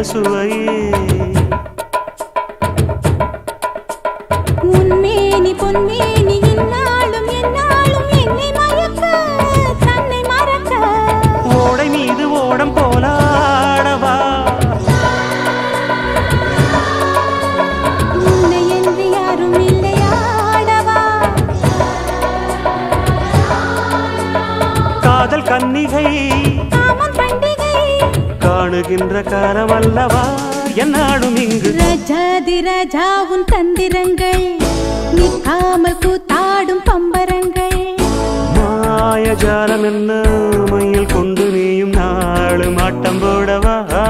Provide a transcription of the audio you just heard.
சுவையே உன்மேனி பொன்மேனி இந்நாளும் எந்நாளும் என்னை மயக்க தன்னை மறக்க ஓடை மீது ஓடம் போலாடவா உன்னை என்று யாரும் இல்லையாடவா காதல் கன்னிகை காமம் பண்டிகை காணுகின்ற காலம் அல்லவா என்னாடும் இங்கு ரஜாதி ராஜா உன் தந்திரங்கள் நிற்காமல் கூத்தாடும் பம்பரங்கள் மாயஜாலம் என்ன மையில் கொண்டு நீயும் நாளும் ஆட்டம் போடவா